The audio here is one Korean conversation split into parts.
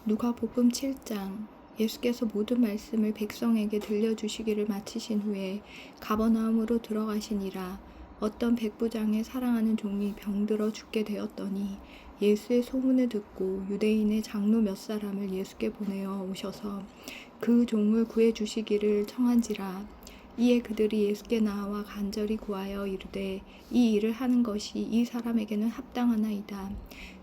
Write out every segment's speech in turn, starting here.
누가복음 7장. 예수께서 모든 말씀을 백성에게 들려주시기를 마치신 후에 가버나움으로 들어가시니라. 어떤 백부장의 사랑하는 종이 병들어 죽게 되었더니 예수의 소문을 듣고 유대인의 장로 몇 사람을 예수께 보내어 오셔서 그 종을 구해 주시기를 청한지라. 이에 그들이 예수께 나와 간절히 구하여 이르되 이 일을 하는 것이 이 사람에게는 합당하나이다.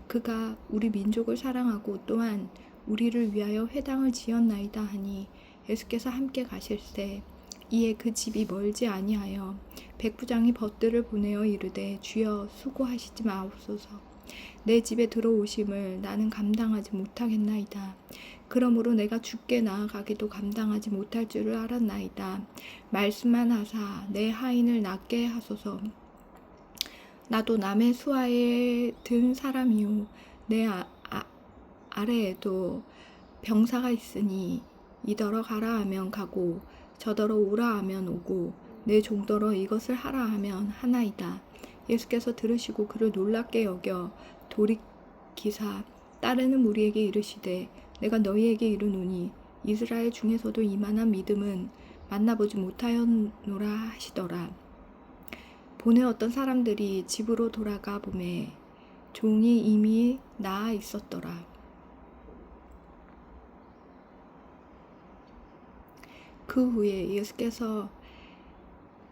그가 우리 민족을 사랑하고 또한 우리를 위하여 회당을 지었나이다 하니 예수께서 함께 가실새 이에 그 집이 멀지 아니하여 백부장이 벗들을 보내어 이르되 주여 수고하시지 마옵소서. 내 집에 들어오심을 나는 감당하지 못하겠나이다. 그러므로 내가 주께 나아가기도 감당하지 못할 줄을 알았나이다. 말씀만 하사 내 하인을 낫게 하소서. 나도 남의 수하에 든 사람이요 내 아래에도 병사가 있으니 이더러 가라 하면 가고 저더러 오라 하면 오고 내 종더러 이것을 하라 하면 하나이다. 예수께서 들으시고 그를 놀랍게 여겨 돌이키사 따르는 무리에게 이르시되 내가 너희에게 이르노니 이스라엘 중에서도 이만한 믿음은 만나보지 못하였노라 하시더라. 보내 어떤 사람들이 집으로 돌아가 보매 종이 이미 나아 있었더라. 그 후에 예수께서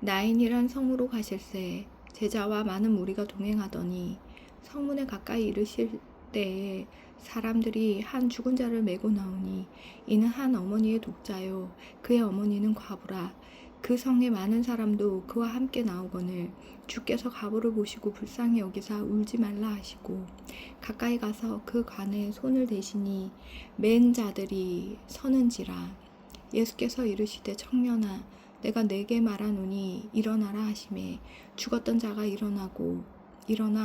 나인이란 성으로 가실새 제자와 많은 무리가 동행하더니 성문에 가까이 이르실 때에 사람들이 한 죽은 자를 메고 나오니 이는 한 어머니의 독자요 그의 어머니는 과부라. 그 성에 많은 사람도 그와 함께 나오거늘 주께서 과부를 보시고 불쌍히 여기사 울지 말라 하시고 가까이 가서 그 관에 손을 대시니 맨 자들이 서는지라. 예수께서 이르시되 청년아 내가 네게 말하노니 일어나라 하시매 죽었던 자가 일어나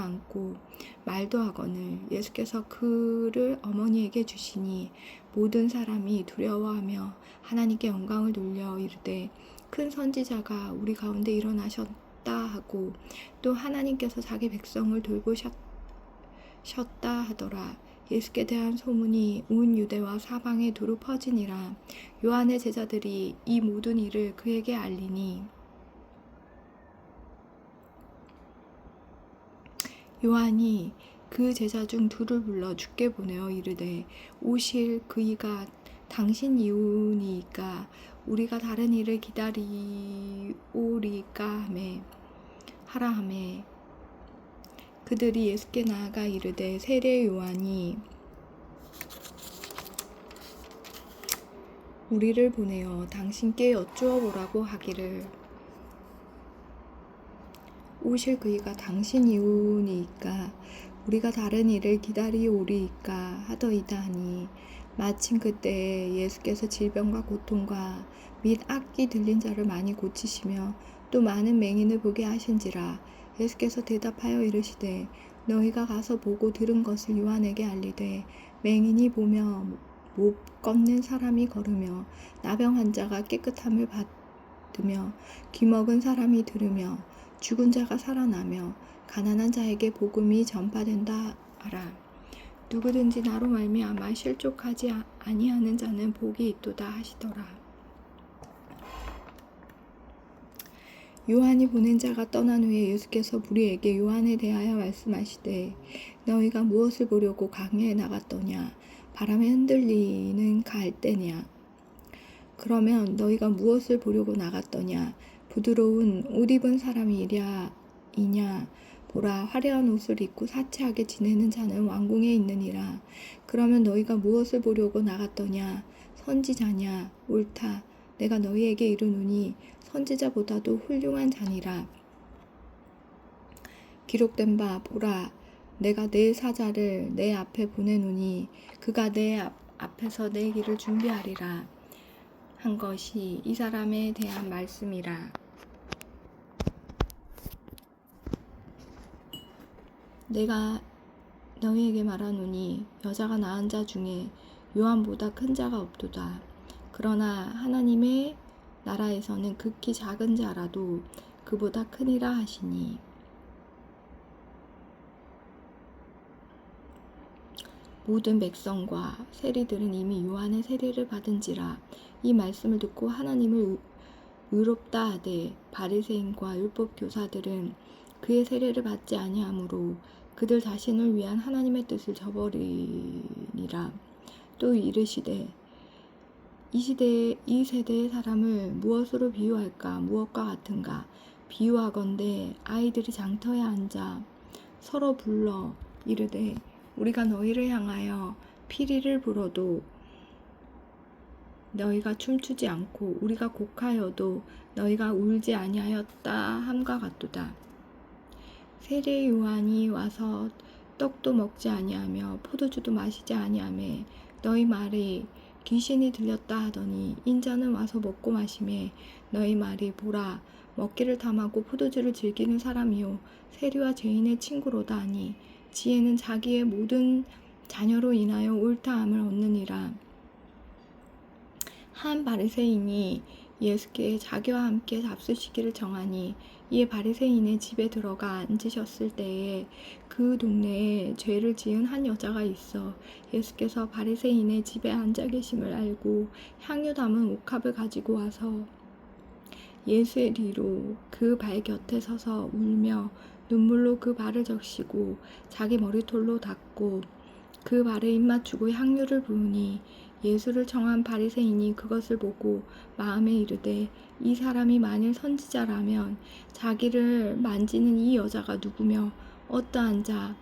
앉고 말도 하거늘 예수께서 그를 어머니에게 주시니 모든 사람이 두려워하며 하나님께 영광을 돌려 이르되 큰 선지자가 우리 가운데 일어나셨다 하고 또 하나님께서 자기 백성을 돌보셨다 하더라. 예수께 대한 소문이 온 유대와 사방에 두루 퍼지니라. 요한의 제자들이 이 모든 일을 그에게 알리니 요한이 그 제자 중 둘을 불러 주께 보내어 이르되 오실 그이가 당신 이오니까 우리가 다른 일을 기다리오리까 하라 하매 그들이 예수께 나아가 이르되 세례 요한이 우리를 보내어 당신께 여쭈어 보라고 하기를 오실 그이가 당신이오니까 우리가 다른 일을 기다리오리이까 하더이다 하니 마침 그때에 예수께서 질병과 고통과 및 악기 들린 자를 많이 고치시며 또 많은 맹인을 보게 하신지라. 예수께서 대답하여 이르시되 너희가 가서 보고 들은 것을 요한에게 알리되 맹인이 보며 못 걷는 사람이 걸으며 나병 환자가 깨끗함을 받으며 귀먹은 사람이 들으며 죽은 자가 살아나며 가난한 자에게 복음이 전파된다 하라. 누구든지 나로 말미암아 실족하지 아니하는 자는 복이 있도다 하시더라. 요한이 보낸 자가 떠난 후에 예수께서 무리에게 요한에 대하여 말씀하시되 너희가 무엇을 보려고 강야에 나갔더냐 바람에 흔들리는 갈대냐 그러면 너희가 무엇을 보려고 나갔더냐 부드러운 옷 입은 사람이랴 이냐 보라 화려한 옷을 입고 사치하게 지내는 자는 왕궁에 있느니라. 그러면 너희가 무엇을 보려고 나갔더냐 선지자냐 옳다 내가 너희에게 이르노니 선지자보다도 훌륭한 자니라. 기록된 바 보라 내가 내 사자를 내 앞에 보내노니 그가 내 앞에서 내 길을 준비하리라 한 것이 이 사람에 대한 말씀이라. 내가 너희에게 말하노니 여자가 낳은 자 중에 요한보다 큰 자가 없도다. 그러나 하나님의 나라에서는 극히 작은 자라도 그보다 크니라 하시니 모든 백성과 세리들은 이미 요한의 세례를 받은지라. 이 말씀을 듣고 하나님을 의롭다 하되 바리새인과 율법 교사들은 그의 세례를 받지 아니하므로 그들 자신을 위한 하나님의 뜻을 저버리니라. 또 이르시되 이 세대의 사람을 무엇으로 비유할까? 무엇과 같은가? 비유하건대 아이들이 장터에 앉아 서로 불러 이르되 우리가 너희를 향하여 피리를 불어도 너희가 춤추지 않고 우리가 곡하여도 너희가 울지 아니하였다 함과 같도다. 세례 요한이 와서 떡도 먹지 아니하며 포도주도 마시지 아니하매 너희 말이 귀신이 들렸다 하더니 인자는 와서 먹고 마시매 너희 말이 보라 먹기를 탐하고 포도주를 즐기는 사람이요 세리와 죄인의 친구로다 하니 지혜는 자기의 모든 자녀로 인하여 옳다함을 얻느니라. 한 바리새인이 예수께 자기와 함께 잡수시기를 정하니 이에 바리새인의 집에 들어가 앉으셨을 때에 그 동네에 죄를 지은 한 여자가 있어 예수께서 바리새인의 집에 앉아 계심을 알고 향유 담은 옥합을 가지고 와서 예수의 뒤로 그 발 곁에 서서 울며 눈물로 그 발을 적시고 자기 머리털로 닦고 그 발에 입맞추고 향유를 부으니 예수를 청한 바리새인이 그것을 보고 마음에 이르되 이 사람이 만일 선지자라면 자기를 만지는 이 여자가 누구며 어떠한 자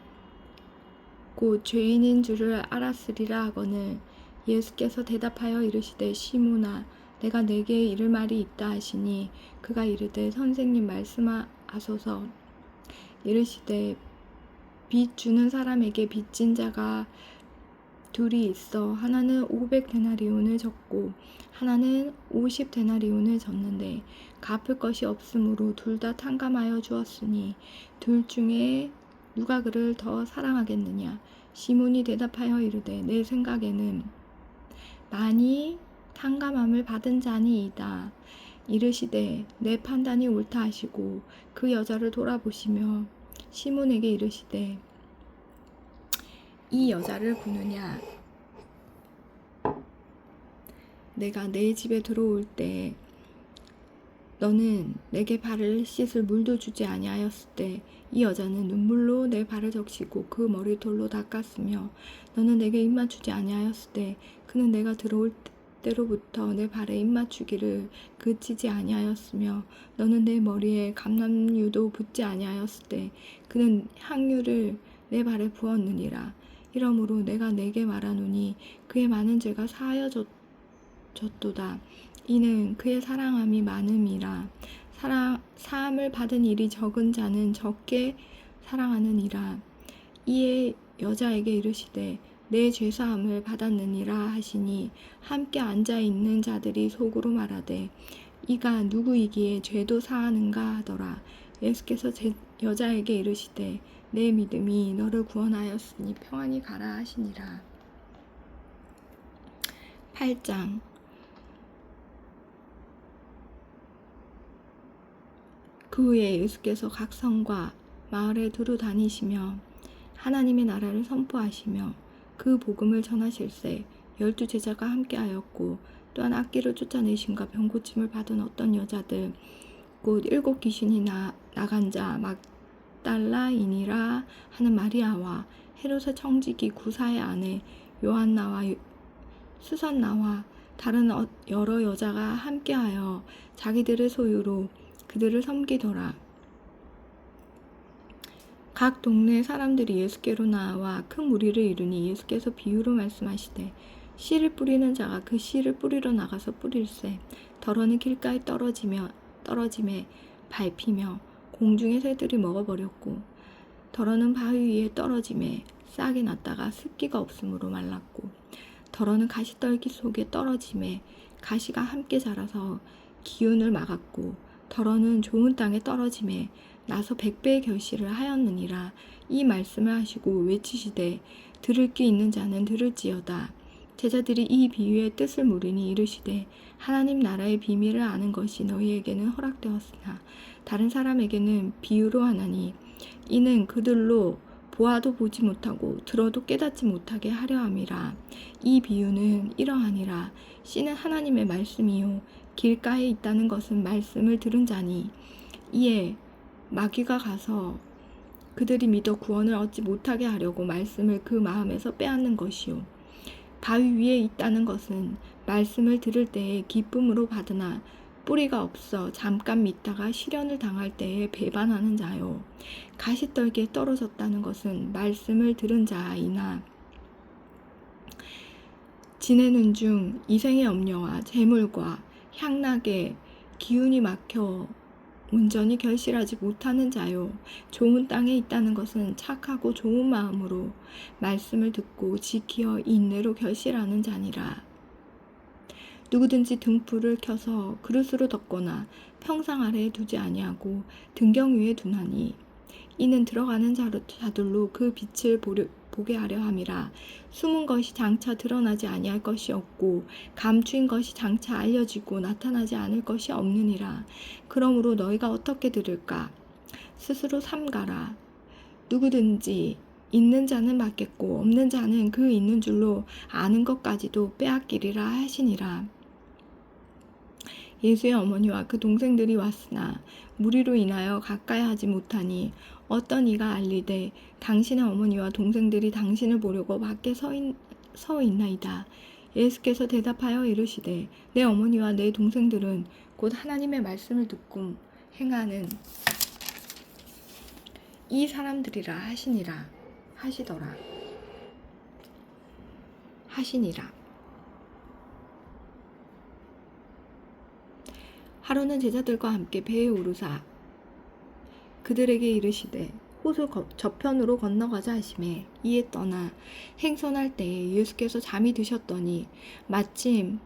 곧 죄인인 줄을 알았으리라 하거늘 예수께서 대답하여 이르시되 시몬아 내가 네게 이를 말이 있다 하시니 그가 이르되 선생님 말씀하소서. 이르시되 빚 주는 사람에게 빚진 자가 둘이 있어 하나는 500데나리온을 졌고 하나는 50데나리온을 졌는데 갚을 것이 없으므로 둘 다 탕감하여 주었으니 둘 중에 누가 그를 더 사랑하겠느냐. 시몬이 대답하여 이르되 내 생각에는 많이 탕감함을 받은 자니이다. 이르시되 내 판단이 옳다 하시고 그 여자를 돌아보시며 시몬에게 이르시되 이 여자를 보느냐. 내가 내 집에 들어올 때 너는 내게 발을 씻을 물도 주지 아니하였을 때 이 여자는 눈물로 내 발을 적시고 그 머리털로 닦았으며 너는 내게 입맞추지 아니하였을 때 그는 내가 들어올 때로부터 내 발에 입맞추기를 그치지 아니하였으며 너는 내 머리에 감람유도 붓지 아니하였을 때 그는 향유를 내 발에 부었느니라. 이러므로 내가 내게 말하노니 그의 많은 죄가 사하여졌도다. 이는 그의 사랑함이 많음이라. 사함을 받은 일이 적은 자는 적게 사랑하느니라. 이에 여자에게 이르시되 내 죄사함을 받았느니라 하시니 함께 앉아있는 자들이 속으로 말하되 이가 누구이기에 죄도 사하는가 하더라. 예수께서 여자에게 이르시되 내 믿음이 너를 구원하였으니 평안히 가라 하시니라. 8장. 그 후에 예수께서 각 성과 마을에 두루 다니시며 하나님의 나라를 선포하시며 그 복음을 전하실세 12 제자가 함께하였고 또한 악기를 쫓아내심과 병고침을 받은 어떤 여자들 곧 7 귀신이 나간 자 막달라인이라 하는 마리아와 헤롯의 청지기 구사의 아내 요한나와 수산나와 다른 여러 여자가 함께하여 자기들의 소유로 그들을 섬기더라. 각 동네 사람들이 예수께로 나와 큰 무리를 이루니 예수께서 비유로 말씀하시되 씨를 뿌리는 자가 그 씨를 뿌리러 나가서 뿌릴새 덜어는 길가에 떨어짐에 밟히며 공중의 새들이 먹어버렸고 덜어는 바위 위에 떨어짐에 싹이 났다가 습기가 없으므로 말랐고 덜어는 가시떨기 속에 떨어짐에 가시가 함께 자라서 기운을 막았고 덜어는 좋은 땅에 떨어짐에 나서 100배의 결실을 하였느니라. 이 말씀을 하시고 외치시되 들을 귀 있는 자는 들을지어다. 제자들이 이 비유의 뜻을 물으니 이르시되 하나님 나라의 비밀을 아는 것이 너희에게는 허락되었으나 다른 사람에게는 비유로 하나니 이는 그들로 보아도 보지 못하고 들어도 깨닫지 못하게 하려 함이라. 이 비유는 이러하니라. 씨는 하나님의 말씀이요 길가에 있다는 것은 말씀을 들은 자니 이에 마귀가 가서 그들이 믿어 구원을 얻지 못하게 하려고 말씀을 그 마음에서 빼앗는 것이요 바위 위에 있다는 것은 말씀을 들을 때에 기쁨으로 받으나 뿌리가 없어 잠깐 믿다가 시련을 당할 때에 배반하는 자요 가시떨기에 떨어졌다는 것은 말씀을 들은 자이나 지내는 중 이생의 염려와 재물과 향락에 기운이 막혀 온전히 결실하지 못하는 자요 좋은 땅에 있다는 것은 착하고 좋은 마음으로 말씀을 듣고 지키어 인내로 결실하는 자니라. 누구든지 등불을 켜서 그릇으로 덮거나 평상 아래에 두지 아니하고 등경 위에 두나니 이는 들어가는 자들로 그 빛을 보게 하려 함이라. 숨은 것이 장차 드러나지 아니할 것이 없고 감추인 것이 장차 알려지고 나타나지 않을 것이 없느니라. 그러므로 너희가 어떻게 들을까? 스스로 삼가라. 누구든지 있는 자는 받겠고 없는 자는 그 있는 줄로 아는 것까지도 빼앗기리라 하시니라. 예수의 어머니와 그 동생들이 왔으나 무리로 인하여 가까이 하지 못하니 어떤 이가 알리되 당신의 어머니와 동생들이 당신을 보려고 밖에 서 있나이다. 예수께서 대답하여 이르시되 내 어머니와 내 동생들은 곧 하나님의 말씀을 듣고 행하는 이 사람들이라 하시니라. 하루는 제자들과 함께 배에 오르사 그들에게 이르시되 호수 저편으로 건너가자 하시매 이에 떠나 행선할 때에 예수께서 잠이 드셨더니 마침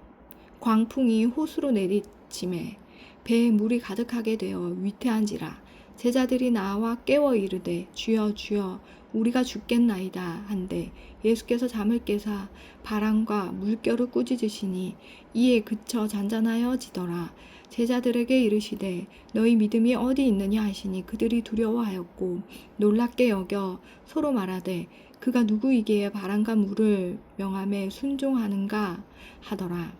광풍이 호수로 내리침에 배에 물이 가득하게 되어 위태한지라. 제자들이 나와 깨워 이르되 주여 주여 우리가 죽겠나이다 한데 예수께서 잠을 깨사 바람과 물결을 꾸짖으시니 이에 그쳐 잔잔하여지더라. 제자들에게 이르시되 너희 믿음이 어디 있느냐 하시니 그들이 두려워하였고 놀랍게 여겨 서로 말하되 그가 누구이기에 바람과 물을 명함에 순종하는가 하더라.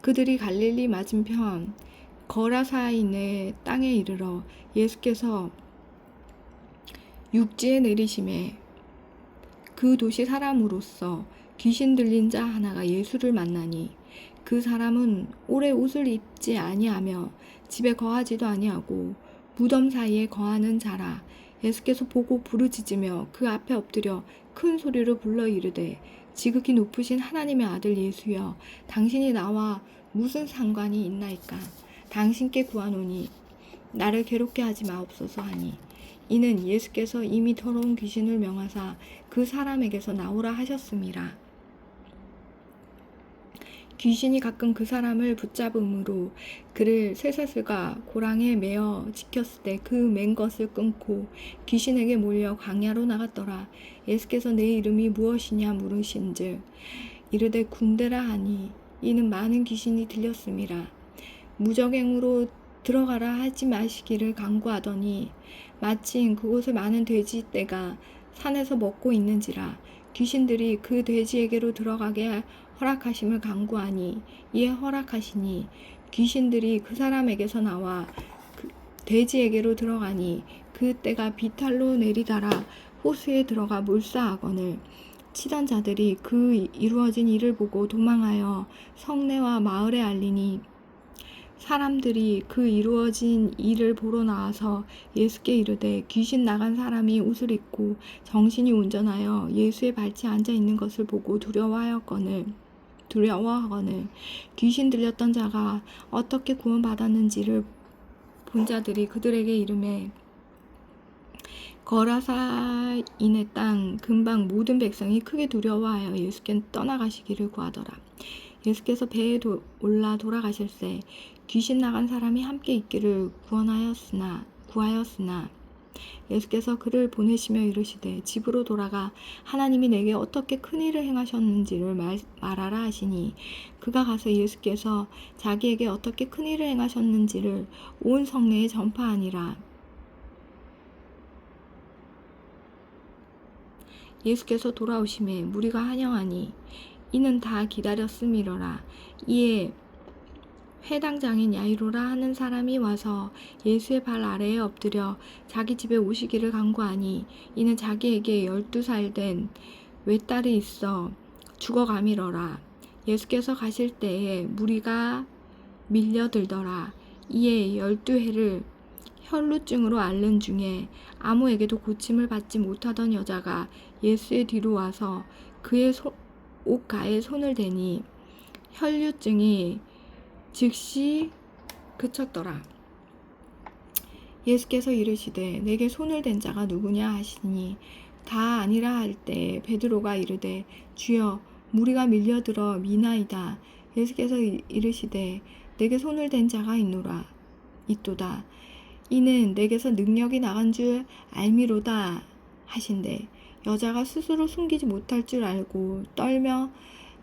그들이 갈릴리 맞은편 거라사인의 땅에 이르러 예수께서 육지에 내리심에 그 도시 사람으로서 귀신 들린 자 하나가 예수를 만나니 그 사람은 오래 옷을 입지 아니하며 집에 거하지도 아니하고 무덤 사이에 거하는 자라. 예수께서 보고 부르짖으며 그 앞에 엎드려 큰 소리로 불러 이르되 지극히 높으신 하나님의 아들 예수여 당신이 나와 무슨 상관이 있나이까. 당신께 구하노니 나를 괴롭게 하지 마옵소서 하니 이는 예수께서 이미 더러운 귀신을 명하사 그 사람에게서 나오라 하셨음이라. 귀신이 가끔 그 사람을 붙잡음으로 그를 쇠사슬과 고랑에 매어 지켰을 때 그 맨 것을 끊고 귀신에게 몰려 광야로 나갔더라. 예수께서 내 이름이 무엇이냐 물으신즉 이르되 군대라 하니 이는 많은 귀신이 들렸음이라. 무적행으로 들어가라 하지 마시기를 간구하더니 마침 그곳에 많은 돼지떼가 산에서 먹고 있는지라. 귀신들이 그 돼지에게로 들어가게 허락하심을 간구하니 이에 허락하시니 귀신들이 그 사람에게서 나와 그 돼지에게로 들어가니 그 떼가 비탈로 내리다라 호수에 들어가 몰사하거늘 치던 자들이 그 이루어진 일을 보고 도망하여 성내와 마을에 알리니 사람들이 그 이루어진 일을 보러 나와서 예수께 이르되 귀신 나간 사람이 옷을 입고 정신이 온전하여 예수의 발치에 앉아 있는 것을 보고 두려워하거늘 귀신 들렸던 자가 어떻게 구원받았는지를 본 자들이 그들에게 이르매 거라사인의 땅 근방 모든 백성이 크게 두려워하여 예수께 떠나가시기를 구하더라. 예수께서 배에 올라 돌아가실새 귀신 나간 사람이 함께 있기를 구하였으나 예수께서 그를 보내시며 이르시되 집으로 돌아가 하나님이 내게 어떻게 큰 일을 행하셨는지를 말하라 하시니 그가 가서 예수께서 자기에게 어떻게 큰 일을 행하셨는지를 온 성내에 전파하니라. 예수께서 돌아오심에 무리가 환영하니 이는 다 기다렸음이로라. 이에 회당장인 야이로라 하는 사람이 와서 예수의 발 아래에 엎드려 자기 집에 오시기를 간구하니 이는 자기에게 12살 된 외딸이 있어 죽어가미러라. 예수께서 가실 때에 무리가 밀려들더라. 이에 12해를 혈루증으로 앓는 중에 아무에게도 고침을 받지 못하던 여자가 예수의 뒤로 와서 그의 옷가에 손을 대니 혈루증이 즉시 그쳤더라. 예수께서 이르시되 내게 손을 댄 자가 누구냐 하시니 다 아니라 할 때 베드로가 이르되 주여 무리가 밀려들어 미나이다. 예수께서 이르시되 내게 손을 댄 자가 있도다. 이는 내게서 능력이 나간 줄 알미로다 하신대. 여자가 스스로 숨기지 못할 줄 알고 떨며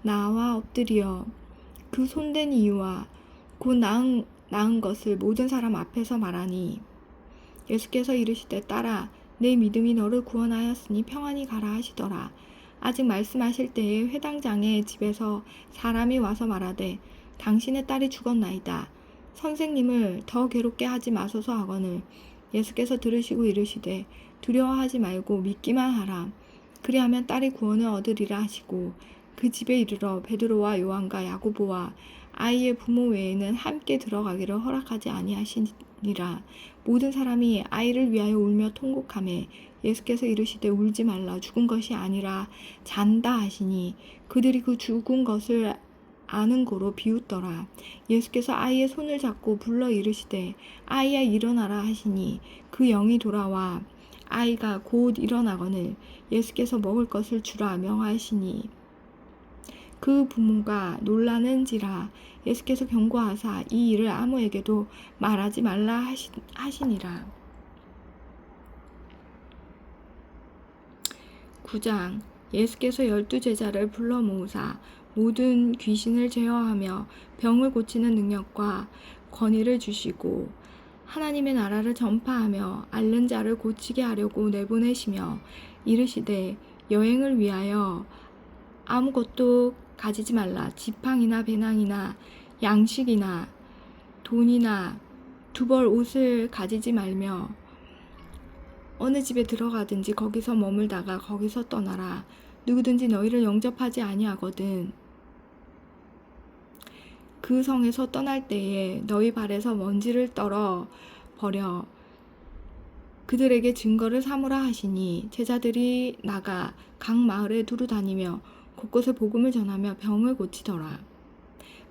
나와 엎드려 그 손댄 이유와 곧 나은 것을 모든 사람 앞에서 말하니 예수께서 이르시되 딸아 내 믿음이 너를 구원하였으니 평안히 가라 하시더라. 아직 말씀하실 때에 회당장의 집에서 사람이 와서 말하되 당신의 딸이 죽었나이다. 선생님을 더 괴롭게 하지 마소서 하거늘 예수께서 들으시고 이르시되 두려워하지 말고 믿기만 하라. 그리하면 딸이 구원을 얻으리라 하시고 그 집에 이르러 베드로와 요한과 야고보와 아이의 부모 외에는 함께 들어가기를 허락하지 아니하시니라. 모든 사람이 아이를 위하여 울며 통곡하매 예수께서 이르시되 울지 말라. 죽은 것이 아니라 잔다 하시니 그들이 그 죽은 것을 아는 고로 비웃더라. 예수께서 아이의 손을 잡고 불러 이르시되 아이야 일어나라 하시니 그 영이 돌아와 아이가 곧 일어나거늘 예수께서 먹을 것을 주라 명하시니 그 부모가 놀라는지라. 예수께서 경고하사 이 일을 아무에게도 말하지 말라 하시니라. 9장. 예수께서 12제자를 불러 모으사 모든 귀신을 제어하며 병을 고치는 능력과 권위를 주시고 하나님의 나라를 전파하며 앓는 자를 고치게 하려고 내보내시며 이르시되 여행을 위하여 아무것도 가지지 말라. 지팡이나 배낭이나 양식이나 돈이나 두 벌 옷을 가지지 말며 어느 집에 들어가든지 거기서 머물다가 거기서 떠나라. 누구든지 너희를 영접하지 아니하거든 그 성에서 떠날 때에 너희 발에서 먼지를 떨어 버려 그들에게 증거를 삼으라 하시니 제자들이 나가 각 마을에 두루 다니며 곳곳에 복음을 전하며 병을 고치더라.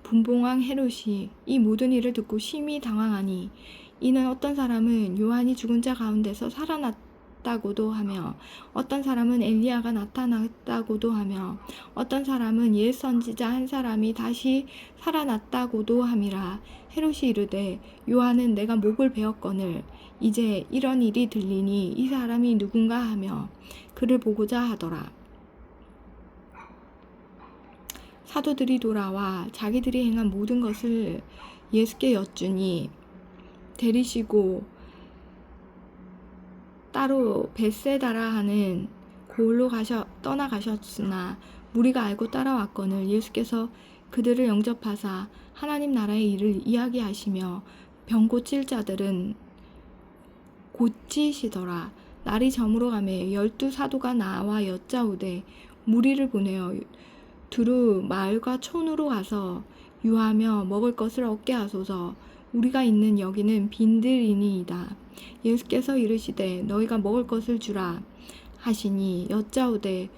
분봉왕 헤롯이 이 모든 일을 듣고 심히 당황하니 이는 어떤 사람은 요한이 죽은 자 가운데서 살아났다고도 하며 어떤 사람은 엘리야가 나타났다고도 하며 어떤 사람은 옛 선지자 한 사람이 다시 살아났다고도 함이라. 헤롯이 이르되 요한은 내가 목을 베었거늘 이제 이런 일이 들리니 이 사람이 누군가 하며 그를 보고자 하더라. 사도들이 돌아와 자기들이 행한 모든 것을 예수께 여쭈니 데리시고 따로 벳세다라 하는 고을로 떠나가셨으나 무리가 알고 따라왔거늘 예수께서 그들을 영접하사 하나님 나라의 일을 이야기하시며 병 고칠 자들은 고치시더라. 날이 저물어 가매 12사도가 나와 여짜오되 무리를 보내어 두루 마을과 촌으로 가서 유하며 먹을 것을 얻게 하소서. 우리가 있는 여기는 빈들이니이다. 예수께서 이르시되 너희가 먹을 것을 주라 하시니 여짜오되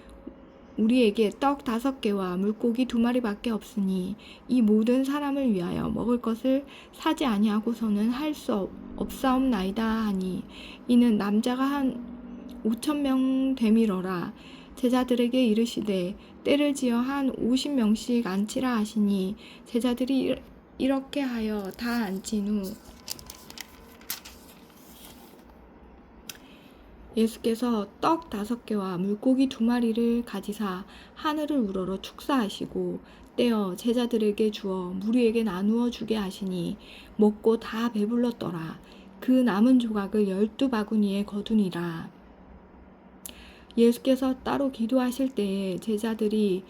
우리에게 떡 5개와 물고기 2마리밖에 없으니 이 모든 사람을 위하여 먹을 것을 사지 아니하고서는 할 수 없사옵나이다 하니 이는 남자가 한 5,000명 되밀어라. 제자들에게 이르시되 때를 지어 한 50명씩 앉히라 하시니 제자들이 이렇게 하여 다 앉힌 후 예수께서 떡 5개와 물고기 2마리를 가지사 하늘을 우러러 축사하시고 떼어 제자들에게 주어 무리에게 나누어 주게 하시니 먹고 다 배불렀더라. 그 남은 조각을 12바구니에 거두니라. 예수께서 따로 기도하실 때에 제자들이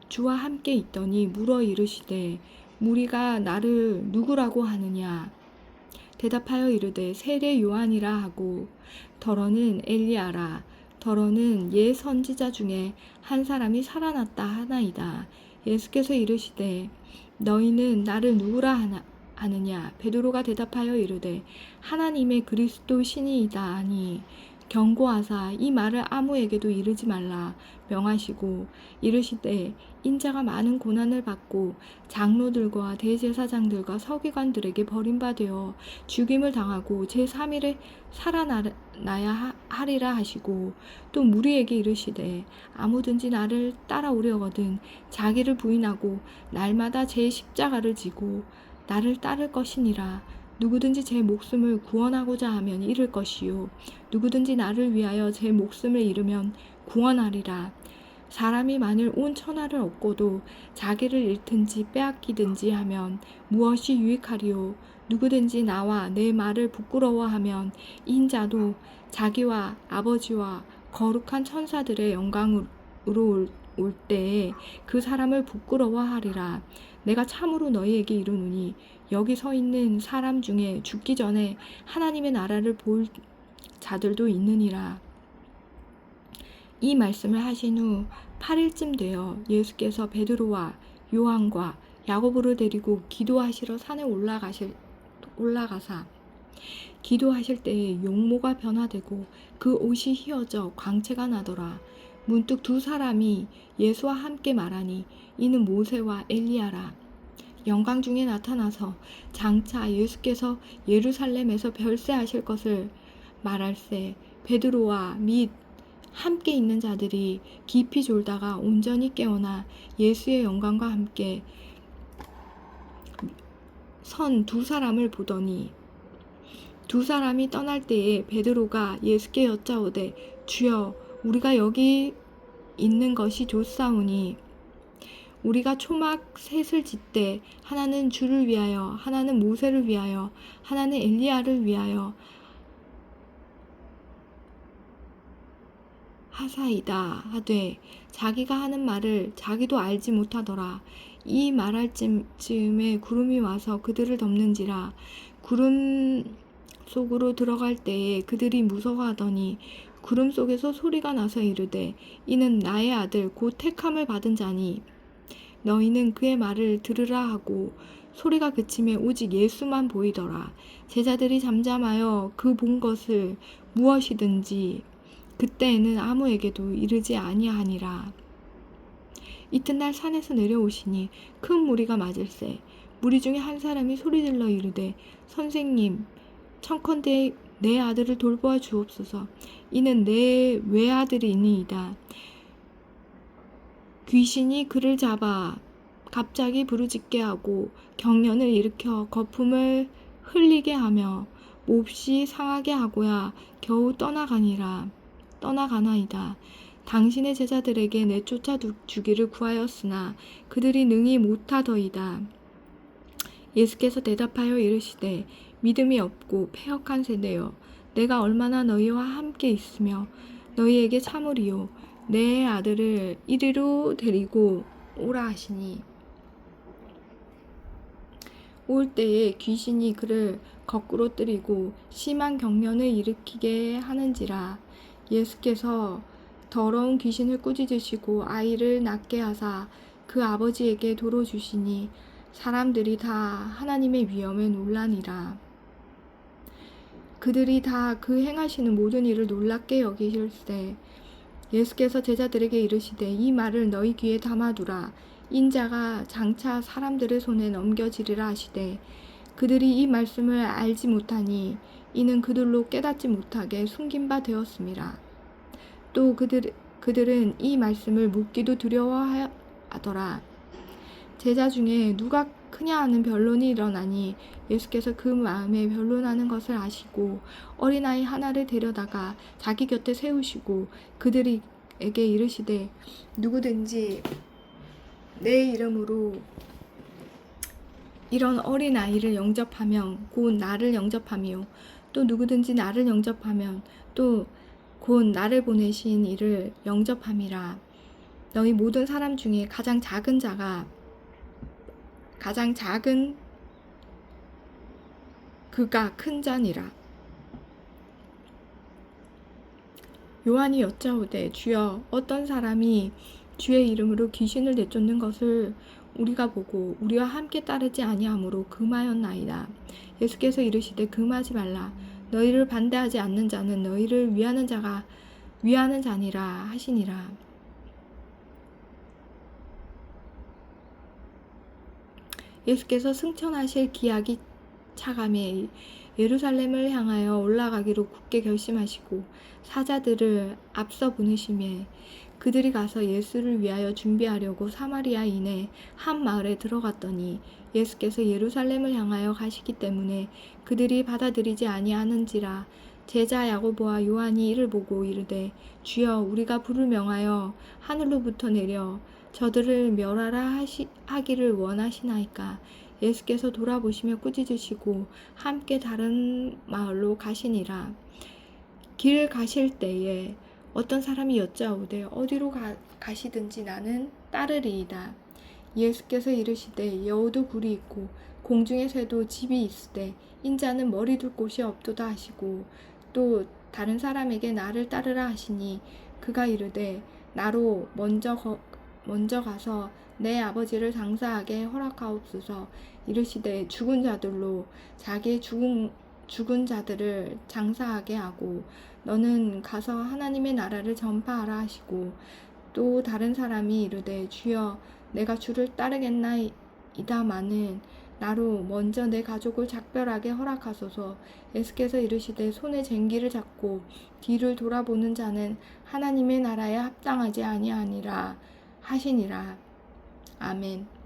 주와 함께 있더니 물어 이르시되 무리가 나를 누구라고 하느냐. 대답하여 이르되 세례 요한이라 하고 더러는 엘리야라 더러는 옛 선지자 중에 한 사람이 살아났다 하나이다. 예수께서 이르시되 너희는 나를 누구라 하느냐. 베드로가 대답하여 이르되 하나님의 그리스도 신이이다 하니 경고하사 이 말을 아무에게도 이르지 말라 명하시고 이르시되 인자가 많은 고난을 받고 장로들과 대제사장들과 서기관들에게 버림받아 죽임을 당하고 제3일에 살아나야 하리라 하시고 또 무리에게 이르시되 아무든지 나를 따라오려거든 자기를 부인하고 날마다 제 십자가를 지고 나를 따를 것이니라. 누구든지 제 목숨을 구원하고자 하면 잃을 것이요 누구든지 나를 위하여 제 목숨을 잃으면 구원하리라. 사람이 만일 온 천하를 얻고도 자기를 잃든지 빼앗기든지 하면 무엇이 유익하리요. 누구든지 나와 내 말을 부끄러워하면 인자도 자기와 아버지와 거룩한 천사들의 영광으로 올 때에 그 사람을 부끄러워하리라. 내가 참으로 너희에게 이르노니 여기 서 있는 사람 중에 죽기 전에 하나님의 나라를 볼 자들도 있느니라. 이 말씀을 하신 후 8일쯤 되어 예수께서 베드로와 요한과 야고보를 데리고 기도하시러 산에 올라가사 기도하실 때에 용모가 변화되고 그 옷이 휘어져 광채가 나더라. 문득 두 사람이 예수와 함께 말하니 이는 모세와 엘리야라. 영광 중에 나타나서 장차 예수께서 예루살렘에서 별세하실 것을 말할세 베드로와 및 함께 있는 자들이 깊이 졸다가 온전히 깨어나 예수의 영광과 함께 선 두 사람을 보더니 두 사람이 떠날 때에 베드로가 예수께 여짜오되 주여 우리가 여기 있는 것이 좋사오니 우리가 초막 셋을 짓되 하나는 주를 위하여 하나는 모세를 위하여 하나는 엘리야를 위하여 하사이다 하되 자기가 하는 말을 자기도 알지 못하더라. 이 말할 즈음에 구름이 와서 그들을 덮는지라. 구름 속으로 들어갈 때에 그들이 무서워하더니 구름 속에서 소리가 나서 이르되 이는 나의 아들 곧 택함을 받은 자니 너희는 그의 말을 들으라 하고 소리가 그침에 오직 예수만 보이더라. 제자들이 잠잠하여 그 본 것을 무엇이든지 그때에는 아무에게도 이르지 아니하니라. 이튿날 산에서 내려오시니 큰 무리가 맞을세 무리 중에 한 사람이 소리질러 이르되 선생님 청컨대 내 아들을 돌보아 주옵소서. 이는 내 외아들이니이다. 귀신이 그를 잡아 갑자기 부르짖게 하고 경련을 일으켜 거품을 흘리게 하며 몹시 상하게 하고야 겨우 떠나가나이다. 당신의 제자들에게 내쫓아 주기를 구하였으나 그들이 능히 못하더이다. 예수께서 대답하여 이르시되 믿음이 없고 패역한 세대여 내가 얼마나 너희와 함께 있으며 너희에게 참으리요. 내 아들을 이리로 데리고 오라 하시니 올 때에 귀신이 그를 거꾸로 뜨리고 심한 경련을 일으키게 하는지라. 예수께서 더러운 귀신을 꾸짖으시고 아이를 낫게 하사 그 아버지에게 도로 주시니 사람들이 다 하나님의 위엄에 놀라니라. 그들이 다 그 행하시는 모든 일을 놀랍게 여기실세 예수께서 제자들에게 이르시되 이 말을 너희 귀에 담아두라. 인자가 장차 사람들의 손에 넘겨지리라 하시되 그들이 이 말씀을 알지 못하니 이는 그들로 깨닫지 못하게 숨긴 바 되었음이라. 또 그들은 이 말씀을 묻기도 두려워하더라. 제자 중에 누가 크냐 하는 변론이 일어나니 예수께서 그 마음에 변론하는 것을 아시고 어린아이 하나를 데려다가 자기 곁에 세우시고 그들에게 이르시되 누구든지 내 이름으로 이런 어린아이를 영접하면 곧 나를 영접하며 또 누구든지 나를 영접하면 또 곧 나를 보내신 이를 영접함이라. 너희 모든 사람 중에 가장 작은 그가 큰 자니라. 요한이 여짜오되 주여 어떤 사람이 주의 이름으로 귀신을 내쫓는 것을 우리가 보고 우리와 함께 따르지 아니하므로 금하였나이다. 예수께서 이르시되 금하지 말라. 너희를 반대하지 않는 자는 너희를 위하는 자니라 하시니라. 예수께서 승천하실 기약이 차감에 예루살렘을 향하여 올라가기로 굳게 결심하시고 사자들을 앞서 보내시매 그들이 가서 예수를 위하여 준비하려고 사마리아인의 한 마을에 들어갔더니 예수께서 예루살렘을 향하여 가시기 때문에 그들이 받아들이지 아니하는지라. 제자 야고보와 요한이 이를 보고 이르되 주여 우리가 불을 명하여 하늘로부터 내려 저들을 멸하라 하기를 원하시나이까. 예수께서 돌아보시며 꾸짖으시고 함께 다른 마을로 가시니라. 길 가실 때에 어떤 사람이 여짜오되 어디로 가시든지 나는 따르리이다. 예수께서 이르시되 여우도 굴이 있고 공중의 새도 집이 있으되 인자는 머리 둘 곳이 없도다 하시고 또 다른 사람에게 나를 따르라 하시니 그가 이르되 나로 먼저 가서 내 아버지를 장사하게 허락하옵소서. 이르시되 죽은 자들로 자기의 죽은 자들을 장사하게 하고 너는 가서 하나님의 나라를 전파하라 하시고 또 다른 사람이 이르되 주여 내가 주를 따르겠나이다마는 나로 먼저 내 가족을 작별하게 허락하소서. 예수께서 이르시되 손에 쟁기를 잡고 뒤를 돌아보는 자는 하나님의 나라에 합당하지 아니하니라 하시니라. 아멘.